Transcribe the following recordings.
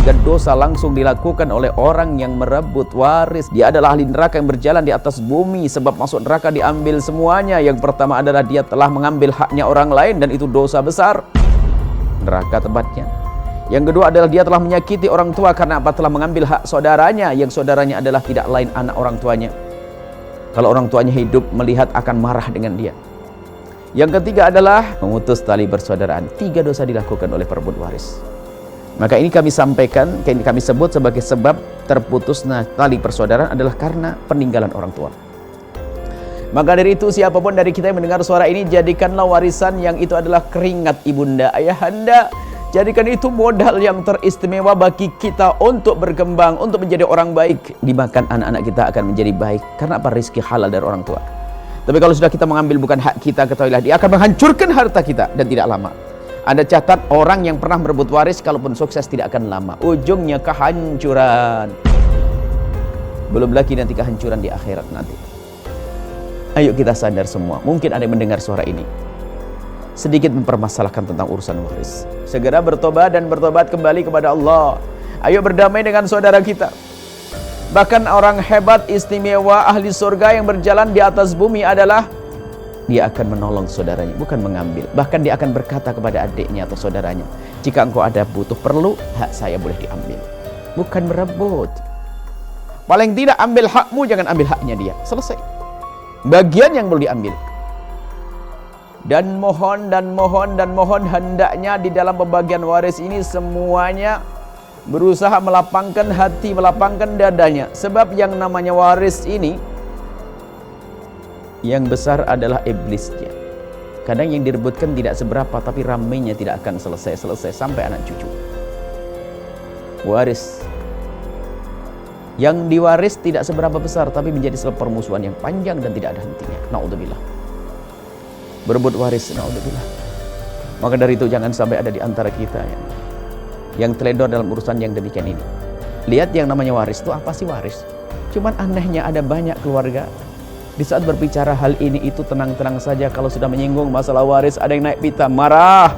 sehingga dosa langsung dilakukan oleh orang yang merebut waris. Dia adalah ahli neraka yang berjalan di atas bumi, sebab masuk neraka diambil semuanya. Yang pertama adalah dia telah mengambil haknya orang lain, dan itu dosa besar, neraka tempatnya. Yang kedua adalah dia telah menyakiti orang tua, karena apa? Telah mengambil hak saudaranya, yang saudaranya adalah tidak lain anak orang tuanya. Kalau orang tuanya hidup, melihat akan marah dengan dia. Yang ketiga adalah memutus tali persaudaraan. 3 dosa dilakukan oleh perebut waris. Maka ini kami sampaikan, ini kami sebut sebagai sebab terputusnya tali persaudaraan adalah karena peninggalan orang tua. Maka dari itu, siapapun dari kita yang mendengar suara ini, jadikanlah warisan yang itu adalah keringat ibunda, ayahanda. Jadikan itu modal yang teristimewa bagi kita untuk berkembang, untuk menjadi orang baik. Dimakan anak-anak kita akan menjadi baik. Karena apa? Rizki halal dari orang tua. Tapi kalau sudah kita mengambil bukan hak kita, ketahuilah dia akan menghancurkan harta kita, dan tidak lama. Anda catat, orang yang pernah merebut waris, kalaupun sukses tidak akan lama. Ujungnya kehancuran. Belum lagi nanti kehancuran di akhirat nanti. Ayo kita sadar semua. Mungkin ada yang mendengar suara ini, sedikit mempermasalahkan tentang urusan waris. Segera bertobat dan bertobat kembali kepada Allah. Ayo berdamai dengan saudara kita. Bahkan orang hebat, istimewa, ahli surga yang berjalan di atas bumi adalah dia akan menolong saudaranya, bukan mengambil. Bahkan dia akan berkata kepada adiknya atau saudaranya, jika engkau ada butuh perlu, hak saya boleh diambil. Bukan merebut. Paling tidak ambil hakmu, jangan ambil haknya dia. Selesai. Bagian yang boleh diambil. Dan mohon hendaknya di dalam pembagian waris ini semuanya berusaha melapangkan hati, melapangkan dadanya. Sebab yang namanya waris ini, yang besar adalah iblisnya. Kadang yang direbutkan tidak seberapa, tapi ramainya tidak akan selesai sampai anak cucu. Waris yang diwaris tidak seberapa besar, tapi menjadi sebab permusuhan yang panjang dan tidak ada hentinya. Naudzubillah. Berebut waris, naudzubillah. Maka dari itu jangan sampai ada di antara kita yang teledor dalam urusan yang demikian ini. Lihat yang namanya waris itu apa sih waris? Cuman anehnya ada banyak keluarga di saat berbicara hal ini itu tenang-tenang saja. Kalau sudah menyinggung masalah waris, ada yang naik pita, marah.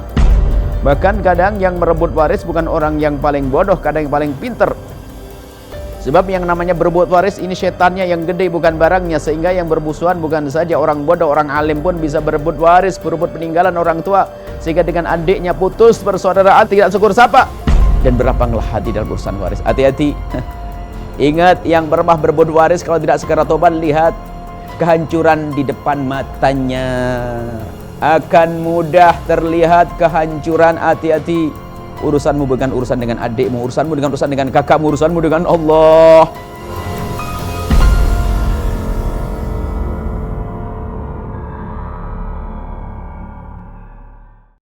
Bahkan kadang yang merebut waris bukan orang yang paling bodoh, kadang yang paling pinter. Sebab yang namanya berebut waris ini setannya yang gede, bukan barangnya. Sehingga yang bermusuhan bukan saja orang bodoh, orang alim pun bisa berebut waris, berebut peninggalan orang tua. Sehingga dengan adiknya putus persaudaraan, tidak syukur sapa, dan berlapanglah hati dalam urusan waris. Hati-hati. Ingat, yang pernah berebut waris kalau tidak segera tobat, lihat kehancuran di depan matanya. Akan mudah terlihat kehancuran. Hati-hati. Urusanmu bukan urusan dengan adikmu, urusanmu dengan kakakmu, urusanmu dengan Allah.